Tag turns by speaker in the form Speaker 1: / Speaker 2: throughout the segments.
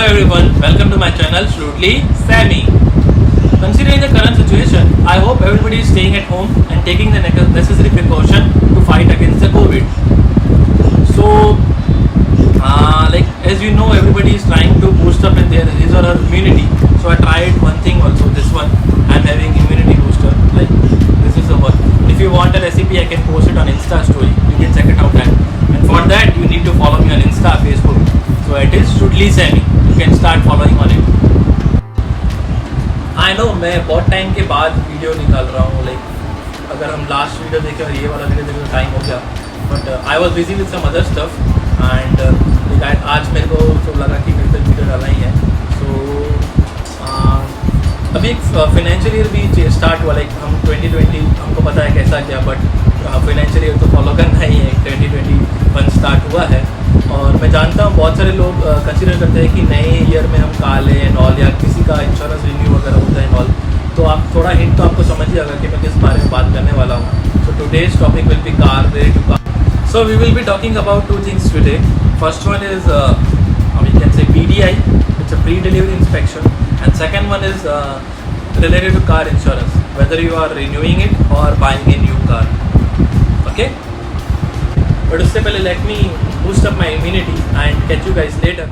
Speaker 1: Hello everyone, welcome to my channel Shrewdly Sammy. Considering the current situation, I hope everybody is staying at home and taking the necessary precaution to fight against the COVID. So, as you know, everybody is trying to boost up in his or her immunity. So I tried one thing also, this one. I'm having immunity booster. Like this is the one. If you want a recipe, I can post it on Insta story. You can check it out there. And for that, you need to follow me on Insta, Facebook. So it is Shrewdly Sammy. You can start following on it. I know मैं बहुत time के बाद video निकाल रहा हूँ. Like अगर हम last video देखें और ये वाला वीडियो देखें तो टाइम हो गया. But I was busy with some other stuff and आज मेरे को तो लगा कि मेरे को वीडियो डालना ही है. सो अभी फाइनेंशियल ईयर भी स्टार्ट हुआ. लाइक हम 2020 हमको पता है कैसा गया, बट फाइनेंशियल ईयर तो फॉलो करना ही है. 2021 स्टार्ट हुआ है और मैं जानता हूँ बहुत सारे लोग कंसिडर करते हैं कि नए ईयर में हम कार लें एंड ऑल, या किसी का इंश्योरेंस रिन्यू वगैरह होता है एंड ऑल. तो आप थोड़ा हिंट तो आपको समझ ही आएगा कि मैं किस बारे में बात करने वाला हूँ. So today's topic will be car related to car. So we will be talking about two things today. First one is we can say PDI, it's a pre delivery inspection, and second one is related to car insurance, whether you are renewing it or buying a new car. Okay, but उससे पहले let me boost up my immunity and catch you guys later.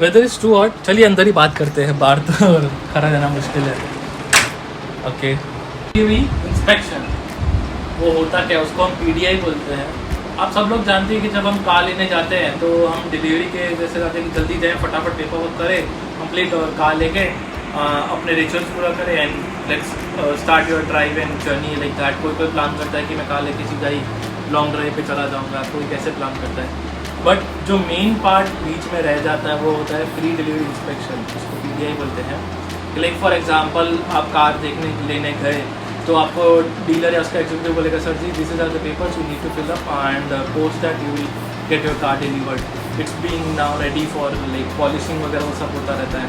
Speaker 1: Weather is too hot. चलिए अंदर ही बात करते हैं, बाहर तो खड़ा रहना मुश्किल है. ओके, इंस्पेक्शन वो होता क्या, उसको हम PDI बोलते हैं. आप सब लोग जानते हैं कि जब हम कार लेने जाते हैं तो हम डिलीवरी के जैसे जाते हैं कि जल्दी जाएं, फटाफट पेपर वर्क करें कंप्लीट और कार लेके अपने रिचुअल्स पूरा करें and let's start your drive and journey like that. कोई प्लान करता है कि मैं कार लेके सीधा ही लॉन्ग ड्राइव पे चला जाऊँगा, कोई कैसे प्लान करता है. बट जो मेन पार्ट बीच में रह जाता है वो होता है प्री डिलीवरी इंस्पेक्शन, जिसको PDI बोलते हैं. लाइक फॉर एग्जांपल आप कार लेने गए तो आपको डीलर या उसका एग्जीक्यूटिव बोलेगा, sir ji this is are the papers you need to fill up and post that you will get your car delivered. It's being now ready for like polishing वगैरह वो सब होता रहता है.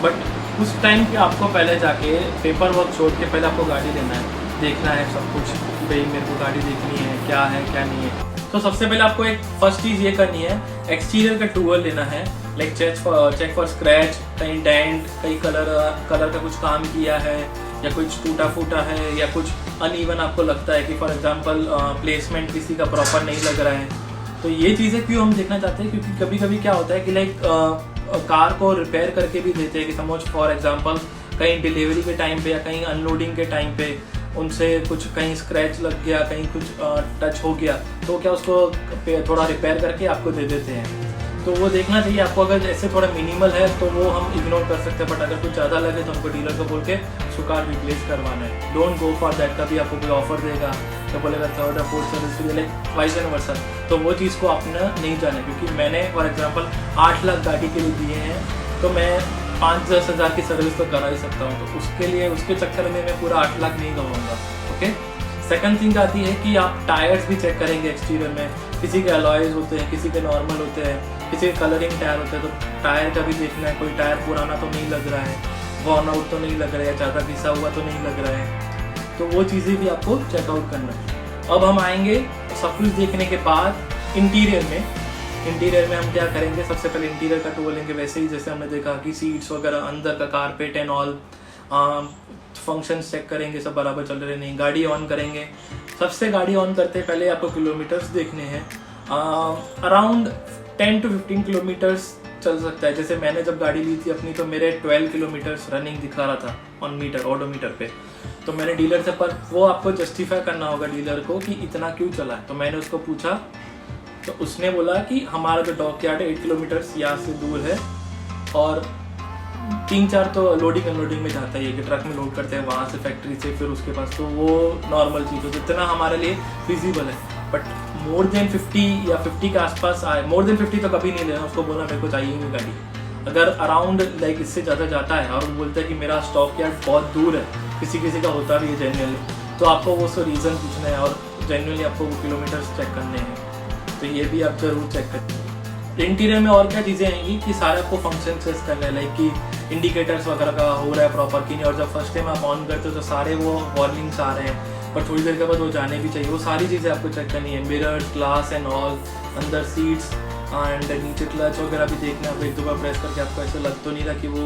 Speaker 1: बट उस टाइम पे आपको पहले जाके पेपर वर्क छोड़ के पहले आपको गाड़ी लेना है, देखना है सब कुछ कि भाई मेरे को गाड़ी देखनी है क्या नहीं है. तो सबसे पहले आपको एक फर्स्ट चीज़ ये करनी है, एक्सटीरियर का टूल लेना है. लाइक चेक फॉर स्क्रैच, कहीं डेंट, कहीं कलर का कुछ काम किया है या कुछ टूटा फूटा है या कुछ अनइवन आपको लगता है कि फॉर एग्जांपल प्लेसमेंट किसी का प्रॉपर नहीं लग रहा है. तो ये चीज़ें क्यों हम देखना चाहते हैं, क्योंकि कभी कभी क्या होता है कि लाइक कार को रिपेयर करके भी देते हैं कि समझ फॉर एग्जांपल कहीं डिलीवरी के टाइम पे या कहीं अनलोडिंग के टाइम पे उनसे कुछ कहीं स्क्रैच लग गया, कहीं कुछ टच हो गया, तो क्या उसको थोड़ा रिपेयर करके आपको दे देते हैं. तो वो देखना चाहिए आपको. अगर ऐसे थोड़ा मिनिमल है तो वो हम इग्नोर कर सकते हैं, बट अगर कुछ ज़्यादा लगे तो हमको डीलर को बोल के उसको कार रिप्लेस करवाना है. Don't go for that. कभी आपको कोई ऑफर देगा तो बोलेगा थर्ड या fourth service like vice and versa, तो वो चीज़ को आपने नहीं जाना. क्योंकि मैंने फॉर एग्जाम्पल 8 लाख गाड़ी के लिए दिए हैं तो मैं 5-10 हज़ार की सर्विस तो करा ही सकता हूँ. तो उसके लिए उसके चक्कर में मैं पूरा 8 लाख नहीं गवाऊंगा. ओके, सेकंड थिंग आती है कि आप टायर्स भी चेक करेंगे एक्सटीरियर में. किसी के अलॉयज होते हैं, किसी के नॉर्मल होते हैं, किसी के कलरिंग टायर होते हैं. तो टायर का भी देखना है, कोई टायर पुराना तो नहीं लग रहा है, वॉर्न आउट तो नहीं लग रहा है, ज़्यादा घिसा हुआ तो नहीं लग रहा है. तो वो चीज़ें भी आपको चेकआउट करना है. अब हम आएंगे सब कुछ देखने के बाद इंटीरियर में. इंटीरियर में हम क्या करेंगे, सबसे पहले इंटीरियर का टूल लेंगे. वैसे ही जैसे हमने देखा कि सीट्स वगैरह, अंदर का carpet and all, functions check करेंगे सब बराबर चल रहे नहीं. गाड़ी ऑन करेंगे. सबसे गाड़ी ऑन करते पहले आपको किलोमीटर्स देखने हैं. अराउंड 10 to 15 किलोमीटर्स चल सकता है. जैसे मैंने जब गाड़ी ली थी अपनी तो मेरे 12 किलोमीटर्स रनिंग दिखा रहा था ऑन मीटर, ऑडोमीटर पे. तो मैंने डीलर से, पर वो आपको जस्टिफाई करना होगा डीलर को कि इतना क्यों चला है. तो मैंने उसको पूछा तो उसने बोला कि हमारा जो डॉक यार्ड है 8 किलोमीटर्स यहाँ से दूर है और 3-4 तो लोडिंग अनलोडिंग में जाता है, कि ट्रक में लोड करते हैं वहाँ से फैक्ट्री से फिर उसके पास. तो वो नॉर्मल चीज़ है, जितना हमारे लिए फिजिबल है. बट मोर देन 50 या 50 के आसपास आए, मोर देन 50 तो कभी नहीं लेना. उसको बोला मेरे को चाहिए नहीं गाड़ी. अगर अराउंड लाइक इससे ज़्यादा जाता है और वो बोलता है कि मेरा स्टॉक यार्ड बहुत दूर है, किसी का होता भी है जेन्युइनली, तो आपको वो रीज़न पूछना है और जेन्युइनली आपको वो किलोमीटर्स चेक करने हैं. तो ये भी आप जरूर चेक करें। इंटीरियर में और क्या चीज़ें आएंगी कि सारे आपको फंक्शन चेक करने लाइक कि इंडिकेटर्स वगैरह का हो रहा है प्रॉपर कि नहीं, और जब फर्स्ट टाइम आप ऑन करते हो तो सारे वो वार्निंग्स आ रहे हैं, पर थोड़ी देर के बाद वो जाने भी चाहिए। वो सारी चीज़ें आपको चेक करनी है, मिरर्स, ग्लास एंड ऑल, अंदर सीट्स एंड नीचे क्लच वगैरह भी देखना है। एक दो बार प्रेस करके आपको ऐसे लग तो नहीं रहा कि वो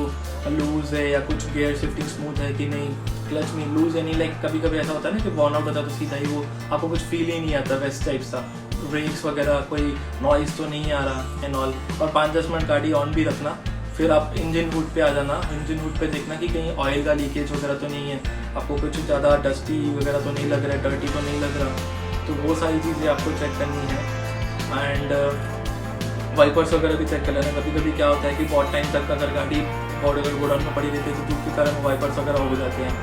Speaker 1: लूज़ है या कुछ गियर शिफ्टिंग स्मूथ है कि नहीं, क्लच में लूज़ है नहीं। लाइक कभी कभी ऐसा होता है ना कि बर्न आउट होता है तो सीधा ही वो आपको कुछ फील ही नहीं आता वैसे टाइप सा। ब्रेक्स वगैरह कोई नॉइज़ तो नहीं आ रहा एंड ऑल। और 5-10 मिनट गाड़ी ऑन भी रखना, फिर आप इंजन हुड पे आ जाना। इंजन हुड पे देखना कि कहीं ऑयल का लीकेज वगैरह तो नहीं है, आपको कुछ ज़्यादा डस्टी वगैरह तो नहीं लग रहा है, डर्टी तो नहीं लग रहा। तो वो सारी चीज़ें आपको चेक करनी है। एंड वाइपर्स वगैरह भी चेक कर लेना। कभी कभी क्या होता है कि बहुत टाइम तक अगर गाड़ी और अगर गोडाउन में पड़ी रहती है तो धूप के कारण वाइपर्स वगैरह हो जाते हैं,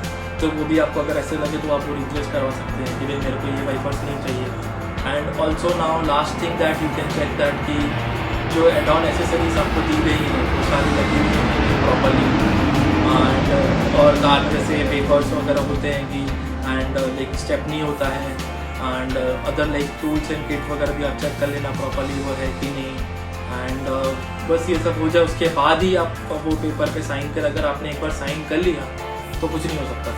Speaker 1: तो वो भी आपको अगर ऐसे लगे तो आप वो रिप्लेस करवा सकते हैं कि भाई मेरे को ये वाइपर्स नहीं चाहिए। And also now last thing that you can check that कि जो एड ऑन एसेसरीज आपको दी गई है वो सारी लगी हुई हैं प्रॉपरली। एंड और कार में जैसे पेपर्स वगैरह होते हैं कि एंड लाइक स्टेपनी होता है and other like tools and kit वगैरह भी आप चेक कर लेना प्रॉपरली वो है कि नहीं। एंड बस ये सब हो जाए उसके बाद ही आप वो पेपर पे साइन कर, अगर आपने एक बार साइन कर लिया तो कुछ नहीं हो सकता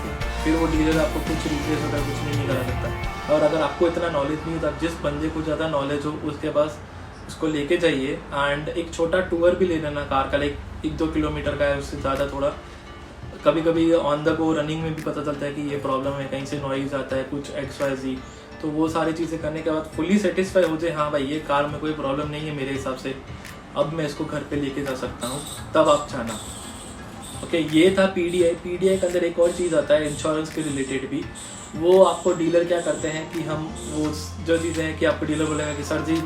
Speaker 1: फिर वो डीलर आपको कुछ रिप्लेस वगैरह कुछ नहीं करा सकता। और अगर आपको इतना नॉलेज नहीं होता, जिस बंदे को ज़्यादा नॉलेज हो उसके पास उसको लेके जाइए। एंड एक छोटा टूर भी ले लेना कार का, लाइक 1-2 किलोमीटर का है, उससे ज़्यादा थोड़ा। कभी कभी ऑन द गो रनिंग में भी पता चलता है कि ये प्रॉब्लम है, कहीं से नॉइज़ आता है, कुछ XYZ। तो वो सारी चीज़ें करने के बाद फुली सेटिस्फाई हो जाए, हाँ भाई ये कार में कोई प्रॉब्लम नहीं है मेरे हिसाब से, अब मैं इसको घर पे लेके जा सकता हूँ, तब आप जाना। ओके, ये था PDI। PDI के अंदर एक और चीज़ आता है इंश्योरेंस के रिलेटेड भी। वो आपको डीलर क्या करते हैं कि हम वो जो चीज़ें हैं कि आपको डीलर बोलेगा कि सर जी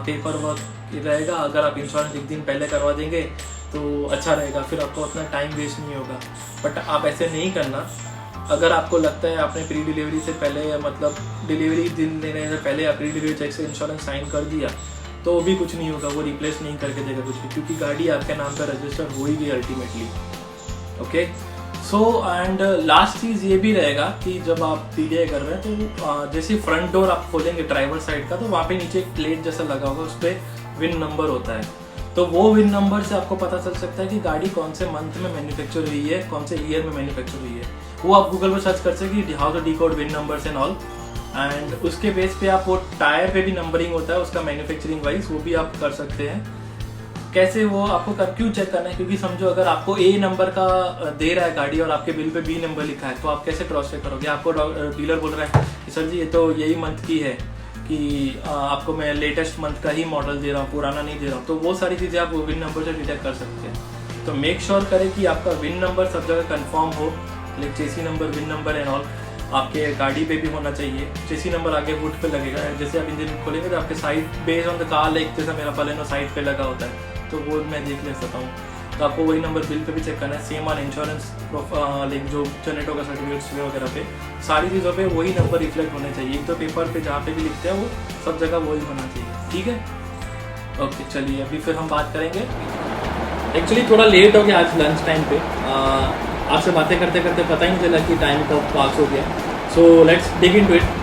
Speaker 1: पेपर वर्क रहेगा, अगर आप इंश्योरेंस एक दिन पहले करवा देंगे तो अच्छा रहेगा, फिर आपको अपना टाइम वेस्ट नहीं होगा। बट आप ऐसे नहीं करना। अगर आपको लगता है आपने प्री डिलीवरी से पहले मतलब डिलीवरी दिन देने से पहले आप प्री डिलीवरी चेक से इंश्योरेंस साइन कर दिया तो भी कुछ नहीं होगा, वो रिप्लेस नहीं करके देगा कुछ भी, क्योंकि गाड़ी आपके नाम पर रजिस्टर हो ही गई ultimately. Okay, so and last चीज़ ये भी रहेगा कि जब आप PDI कर रहे हैं तो जैसे फ्रंट डोर आप खोलेंगे ड्राइवर साइड का, तो वहाँ पे नीचे एक प्लेट जैसा लगा होगा, उस पर विन नंबर होता है। तो वो विन नंबर से आपको पता चल सकता है कि गाड़ी कौन से मंथ में मैन्युफैक्चर हुई है, कौन से ईयर में मैन्युफैक्चर हुई है। वो आप गूगल पर सर्च कर सकते कि how to decode VIN numbers and all. एंड उसके बेस पे आप वो टायर पे भी नंबरिंग होता है उसका मैन्युफैक्चरिंग वाइज, वो भी आप कर सकते हैं। कैसे वो आपको क्यों चेक करना है, क्योंकि समझो अगर आपको A नंबर का दे रहा है गाड़ी और आपके बिल पे B नंबर लिखा है, तो आप कैसे क्रॉस चेक करोगे। आपको डीलर बोल रहा है कि सर जी ये तो यही मंथ की है, कि आपको मैं लेटेस्ट मंथ का ही मॉडल दे रहा हूँ, पुराना नहीं दे रहा हूँ, तो वो सारी चीज़ें आप विन नंबर से डिटेक्ट कर सकते हैं। तो मेक श्योर करें कि आपका विन नंबर सब जगह कंफर्म हो, like Chesi number, win number and all आपके गाड़ी पे भी होना चाहिए। चेसी नंबर आगे हुड पे लगेगा, जैसे आप इंजन खोलेंगे तो आपके side based on the car, like जैसा मेरा बलेनो साइड पे लगा होता है तो वो मैं देख ले सकता हूँ। तो आपको वही नंबर बिल पे भी चेक करना है, सेम ऑन इंश्योरेंस लाइक जो जनरेट होगा सर्टिफिकेट्स वगैरह पे, सारी चीज़ों पे वही नंबर रिफ्लेक्ट होने चाहिए। एक तो पेपर पे जहाँ पे भी लिखते हैं वो सब जगह वही होना चाहिए, ठीक है। ओके चलिए, अभी फिर हम बात करेंगे। एक्चुअली थोड़ा लेट हो गया आज लंच टाइम पे, आपसे बातें करते करते पता ही नहीं चला कि टाइम कब पास हो गया। So let's dig into it.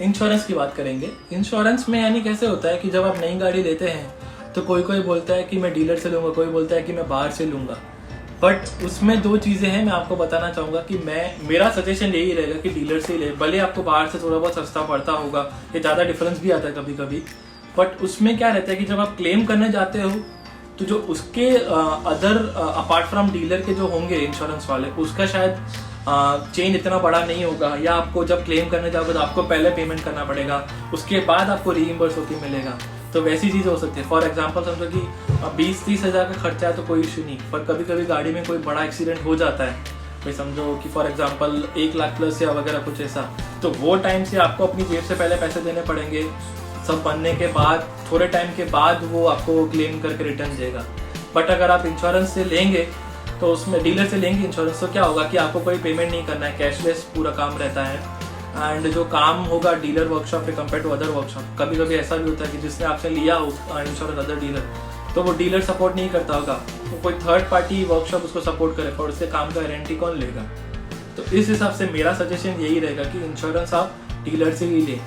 Speaker 1: Insurance की बात करेंगे। इंश्योरेंस में यानी कैसे होता है कि जब आप नई गाड़ी लेते हैं तो कोई बोलता है कि मैं डीलर से लूँगा, कोई बोलता है कि मैं बाहर से लूँगा। बट उसमें दो चीज़ें हैं, मैं आपको बताना चाहूँगा कि मेरा सजेशन यही रहेगा कि डीलर से ही ले। भले आपको बाहर से थोड़ा बहुत सस्ता पड़ता होगा, ये ज़्यादा डिफरेंस भी आता है कभी कभी, बट उसमें क्या रहता है कि जब आप क्लेम करने जाते हो तो जो उसके अदर अपार्ट फ्रॉम डीलर के जो होंगे इंश्योरेंस वाले, उसका शायद चेन इतना बड़ा नहीं होगा, या आपको जब क्लेम करने जाओगे तो आपको पहले पेमेंट करना पड़ेगा, उसके बाद आपको रीइम्बर्स होकर मिलेगा। तो वैसी चीज़ हो सकती है। फॉर एग्जांपल समझो कि 20-30 हज़ार का खर्चा है तो कोई इशू नहीं, पर कभी कभी गाड़ी में कोई बड़ा एक्सीडेंट हो जाता है, भाई समझो कि फॉर एग्जांपल 1 लाख प्लस या वगैरह कुछ ऐसा, तो वो टाइम से आपको अपनी जेब से पहले पैसे देने पड़ेंगे। सब बनने के बाद थोड़े टाइम के बाद वो आपको क्लेम करके रिटर्न देगा। बट अगर आप इंश्योरेंस से लेंगे तो उसमें डीलर से लेंगे इंश्योरेंस, तो क्या होगा कि आपको कोई पेमेंट नहीं करना है, कैशलेस पूरा काम रहता है। एंड जो काम होगा डीलर वर्कशॉप पे कंपेयर टू अदर वर्कशॉप, कभी कभी ऐसा भी होता है कि जिसने आपसे लिया हो इंश्योरेंस अदर डीलर, तो वो डीलर सपोर्ट नहीं करता होगा, तो कोई थर्ड पार्टी वर्कशॉप उसको सपोर्ट करे, और उससे काम का गारंटी कौन लेगा। तो इस हिसाब से मेरा सजेशन यही रहेगा कि इंश्योरेंस आप डीलर से ही लें।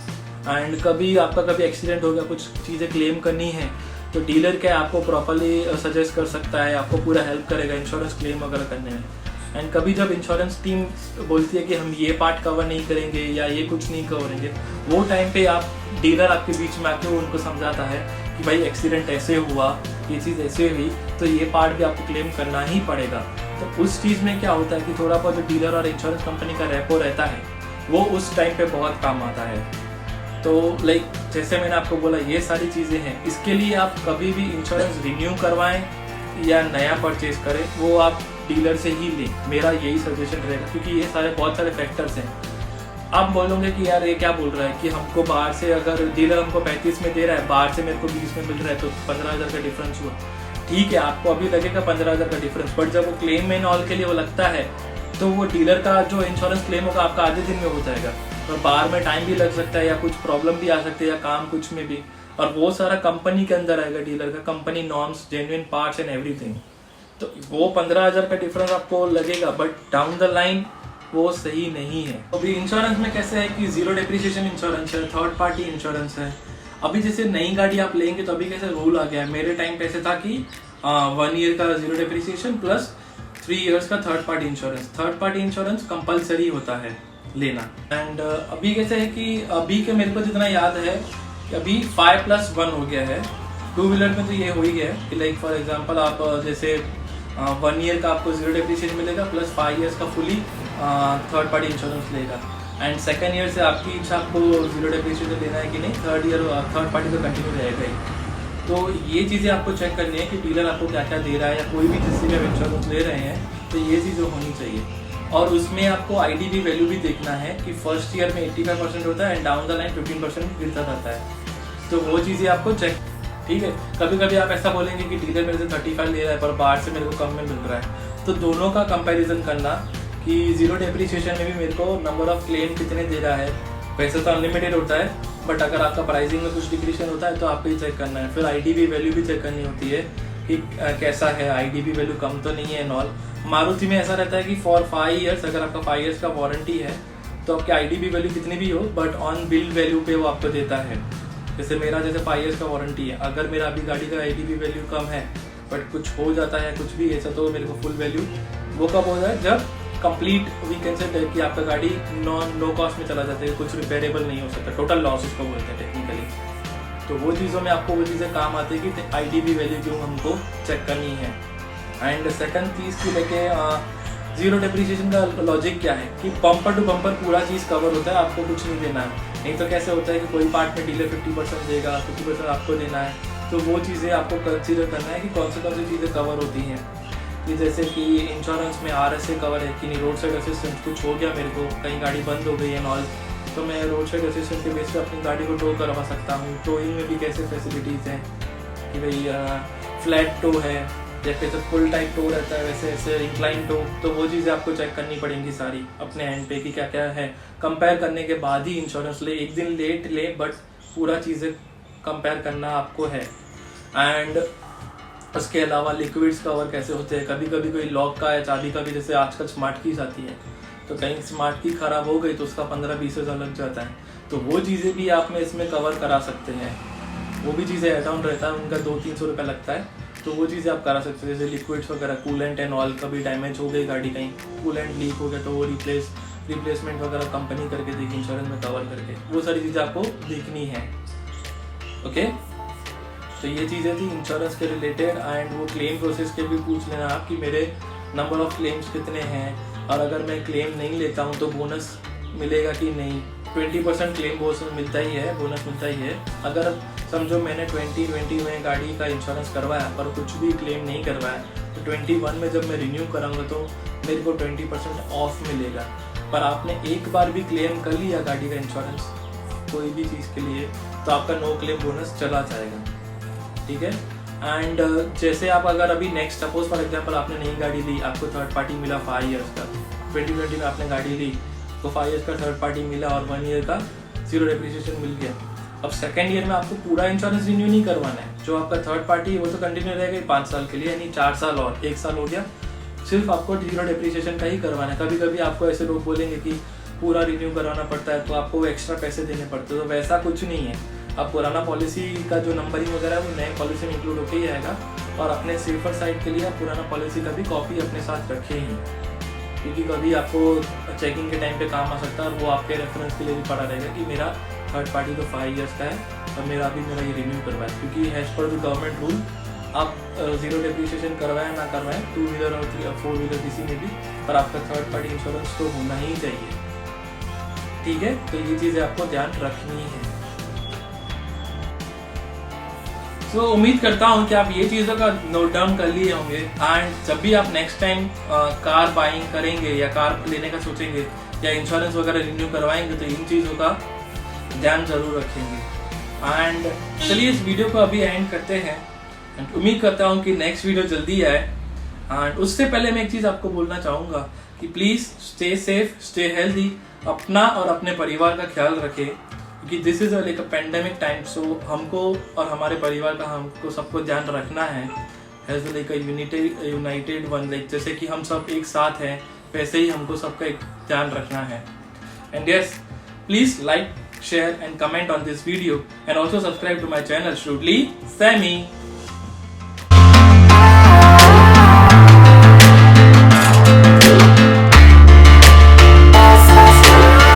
Speaker 1: एंड कभी आपका एक्सीडेंट हो गया, कुछ चीज़ें क्लेम करनी है, तो डीलर क्या आपको प्रॉपर्ली सजेस्ट कर सकता है, आपको पूरा हेल्प करेगा इंश्योरेंस क्लेम वगैरह करने में। एंड कभी जब इंश्योरेंस टीम बोलती है कि हम ये पार्ट कवर नहीं करेंगे या ये कुछ नहीं करेंगे, वो टाइम पे आप डीलर आपके बीच में आके उनको समझाता है कि भाई एक्सीडेंट ऐसे हुआ, ये चीज़ ऐसे हुई, तो ये पार्ट भी आपको क्लेम करना ही पड़ेगा। तो उस चीज़ में क्या होता है कि थोड़ा बहुत जो डीलर और इंश्योरेंस कंपनी का रेपो रहता है वो उस टाइम पे बहुत काम आता है। तो लाइक जैसे मैंने आपको बोला ये सारी चीज़ें हैं, इसके लिए आप कभी भी इंश्योरेंस रिन्यू करवाएं या नया परचेज करें वो आप डीलर से ही लें, मेरा यही सजेशन रहेगा, क्योंकि ये सारे बहुत सारे फैक्टर्स हैं। आप बोलोगे कि यार ये क्या बोल रहा है कि हमको बाहर से अगर डीलर हमको 35 में दे रहा है, बाहर से मेरे को 20 में मिल रहा है, तो 15,000 का डिफरेंस हुआ। ठीक है, आपको अभी लगेगा 15,000 का डिफरेंस, बट जब वो क्लेम में ऑल के लिए वो लगता है तो वो डीलर का जो इंश्योरेंस क्लेम होगा आपका आधे दिन में हो जाएगा, और बाहर में टाइम भी लग सकता है या कुछ प्रॉब्लम भी आ सकती है या काम कुछ में भी, और वो सारा कंपनी के अंदर आएगा डीलर का, company norms, genuine parts and everything. तो वो 15,000 का डिफरेंस आपको लगेगा, बट डाउन द लाइन वो सही नहीं है। अभी इंश्योरेंस में कैसे है कि जीरो डेप्रिसिएशन इंश्योरेंस है, थर्ड पार्टी इंश्योरेंस है। अभी जैसे नई गाड़ी आप लेंगे तो अभी कैसे रूल आ गया है, मेरे टाइम पे ऐसे था कि 1 ईयर का जीरो डेप्रिसिएशन प्लस 3 इयर्स का third party insurance. Third party insurance compulsory होता है लेना। एंड अभी कैसे है कि अभी के मेरे को जितना याद है कि अभी 5+1 हो गया है। 2 व्हीलर में तो ये हो ही गया है कि लाइक फॉर एग्जांपल आप जैसे 1 ईयर का आपको जीरो डेप्रिसिएशन मिलेगा प्लस 5 इयर्स का फुली थर्ड पार्टी इंश्योरेंस लेगा। एंड सेकंड ईयर से आपकी इच्छा आपको जीरो डेप्रिसिएशन लेना है कि नहीं, थर्ड ईयर थर्ड पार्टी तो कंटिन्यू रहेगा ही। तो ये चीज़ें आपको चेक करनी है कि डीलर आपको क्या क्या दे रहा है, या कोई भी जिससे भी आप इंश्योरेंस ले रहे हैं, तो ये चीज़ें होनी चाहिए। और उसमें आपको IDV वैल्यू भी देखना है कि फर्स्ट ईयर में 85% होता है एंड डाउन द लाइन 15% गिरता रहता है, तो वो चीज़ें आपको चेक। ठीक है, कभी कभी आप ऐसा बोलेंगे कि डीलर मेरे से 35 ले रहा है पर बाहर से मेरे को कम में मिल रहा है, तो दोनों का कंपैरिजन करना कि जीरो डेप्रिसिएशन में भी मेरे को नंबर ऑफ क्लेम कितने दे रहा है। वैसे तो अनलिमिटेड होता है, बट अगर आपका प्राइसिंग में कुछ डिक्रीशन होता है तो आपको ही चेक करना है। फिर IDV वैल्यू भी चेक करनी होती है कि कैसा है, IDV वैल्यू कम तो नहीं है नॉल। मारुति में ऐसा रहता है कि फॉर 5 इयर्स, अगर आपका 5 इयर्स का वारंटी है तो आपकी IDV वैल्यू कितनी भी हो, बट ऑन बिल वैल्यू पे वो आपको देता है। जैसे मेरा जैसे 5 इयर्स का वारंटी है, अगर मेरा अभी गाड़ी का IDV वैल्यू कम है बट कुछ हो जाता है कुछ भी ऐसा, तो मेरे को फुल वैल्यू वो कब होता है, जब कंप्लीट वी कैन से कि आपका गाड़ी नो कॉस्ट में चला जाता है, कुछ रिपेयरेबल नहीं हो सकता, टोटल लॉस उसको बोलते हैं टेक्निकली। तो वो चीज़ों में आपको वो चीज़ें काम आती है कि IDV वैल्यू क्यों हमको चेक करनी है। एंड सेकंड चीज़ की लेके जीरो डेप्रिसिएशन का लॉजिक क्या है कि बम्पर टू बम्पर पूरा चीज़ कवर होता है, आपको कुछ नहीं देना है। नहीं तो कैसे होता है कि कोई पार्ट में डीलर 50% देगा, 50% आपको देना है। तो वो चीज़ें आपको कंसीडर करना है कि कौन सी चीज़ें कवर होती हैं, कि जैसे कि इंश्योरेंस में RSA कवर है कि नहीं, रोड साइड असिस्टेंस कुछ हो गया मेरे को, कहीं गाड़ी बंद हो गई है नॉल, तो मैं रोड साइड असिस्टेंस के बेस पे अपनी गाड़ी को टो करवा सकता हूँ। टोइंग में भी कैसे फैसिलिटीज़ हैं कि भाई फ्लैट टो है या कैसे फुल टाइप टो रहता है, वैसे ऐसे इंक्लाइन टो, तो वो चीज़ें आपको चेक करनी पड़ेंगी सारी अपने एंड पे कि क्या क्या है। कंपेयर करने के बाद ही इंश्योरेंस ले, एक दिन लेट ले बट पूरा चीज़ें कंपेयर करना आपको है। एंड उसके अलावा लिक्विड्स कवर कैसे होते हैं, कभी कभी कोई लॉक का या चाबी का भी, जैसे आजकल स्मार्ट कीज आती है, तो कहीं स्मार्ट की ख़राब हो गई तो उसका 15-20 हज़ार लग जाता है, तो वो चीज़ें भी आप में इसमें कवर करा सकते हैं। वो भी चीज़ें एड ऑन रहता है, उनका 200-300 रुपये लगता है, तो वो चीज़ें आप करा सकते हैं। जैसे लिक्विड्स वगैरह, कूलेंट एंड ऑयल, कभी डैमेज हो गई गाड़ी, कहीं कूलेंट लीक हो गया तो वो रिप्लेसमेंट वगैरह कंपनी करके देगी इंश्योरेंस में कवर करके, वो सारी चीज़ें आपको देखनी है। ओके, तो ये चीज़ें थी इंश्योरेंस के रिलेटेड। एंड वो क्लेम प्रोसेस के भी पूछ लेना आप कि मेरे नंबर ऑफ क्लेम्स कितने हैं, और अगर मैं क्लेम नहीं लेता हूँ तो बोनस मिलेगा कि नहीं। 20% क्लेम बोनस मिलता ही है, बोनस मिलता ही है। अगर समझो मैंने 2020 में गाड़ी का इंश्योरेंस करवाया पर कुछ भी क्लेम नहीं करवाया, तो 21 में जब मैं रिन्यू कराऊंगा तो मेरे को 20% ऑफ मिलेगा। पर आपने एक बार भी क्लेम कर लिया गाड़ी का इंश्योरेंस कोई भी चीज़ के लिए, तो आपका नो क्लेम बोनस चला जाएगा, ठीक है। एंड जैसे आप अगर अभी नेक्स्ट सपोज फॉर एग्जांपल आपने नई गाड़ी ली, आपको थर्ड पार्टी मिला 5 ईयर्स का, 2020 में आपने गाड़ी ली तो 5 ईयर्स का थर्ड पार्टी मिला और 1 ईयर का 0 डेप्रिसिएशन मिल गया। अब सेकेंड ईयर में आपको पूरा इंश्योरेंस रिन्यू नहीं करवाना है, जो आपका थर्ड पार्टी है वो तो कंटिन्यू रहेगा 5 साल के लिए, यानी 4 साल और 1 साल हो गया। सिर्फ आपको 0 डेप्रिसिएशन का ही करवाना है। कभी कभी आपको ऐसे लोग बोलेंगे कि पूरा रिन्यू करवाना पड़ता है तो आपको एक्स्ट्रा पैसे देने पड़ते हैं, तो वैसा कुछ नहीं है। अब पुराना पॉलिसी का जो नंबरिंग वगैरह है वो नए पॉलिसी में इंक्लूड होकर ही आएगा, और अपने सेफर साइड के लिए आप पुराना पॉलिसी का भी कॉपी अपने साथ रखें ही, क्योंकि कभी आपको चेकिंग के टाइम पे काम आ सकता है, और वो आपके रेफरेंस के लिए भी पड़ा रहेगा कि मेरा थर्ड पार्टी तो 5 ईयर्स का है और मेरा अभी मेरा ये रिन्यू करवाए, क्योंकि as per the government rule आप 0 डेप्रिसिएशन करवाएं ना करवाएं 2 व्हीलर और 4 व्हीलर किसी में भी, पर आपका थर्ड पार्टी इंश्योरेंस तो होना ही चाहिए, ठीक है। तो ये चीज़ें आपको ध्यान रखनी है। तो उम्मीद करता हूँ कि आप ये चीज़ों का नोट डाउन कर लिए होंगे, एंड जब भी आप नेक्स्ट टाइम कार बाइंग करेंगे या कार लेने का सोचेंगे या इंश्योरेंस वगैरह रिन्यू करवाएंगे तो इन चीज़ों का ध्यान जरूर रखेंगे। एंड चलिए इस वीडियो को अभी एंड करते हैं, एंड उम्मीद करता हूँ कि नेक्स्ट वीडियो जल्दी आए। एंड उससे पहले मैं एक चीज़ आपको बोलना चाहूँगा कि please stay safe, stay healthy, अपना और अपने परिवार का ख्याल रखें, क्योंकि this is like a pandemic time. So हमको और हमारे परिवार का हमको सबको ध्यान रखना है as like a united one, like जैसे कि हम सब एक साथ हैं वैसे ही हमको सबका एक ध्यान रखना है। And yes, please like, share and comment on this video, and also subscribe to my channel Shrewdly Sammy.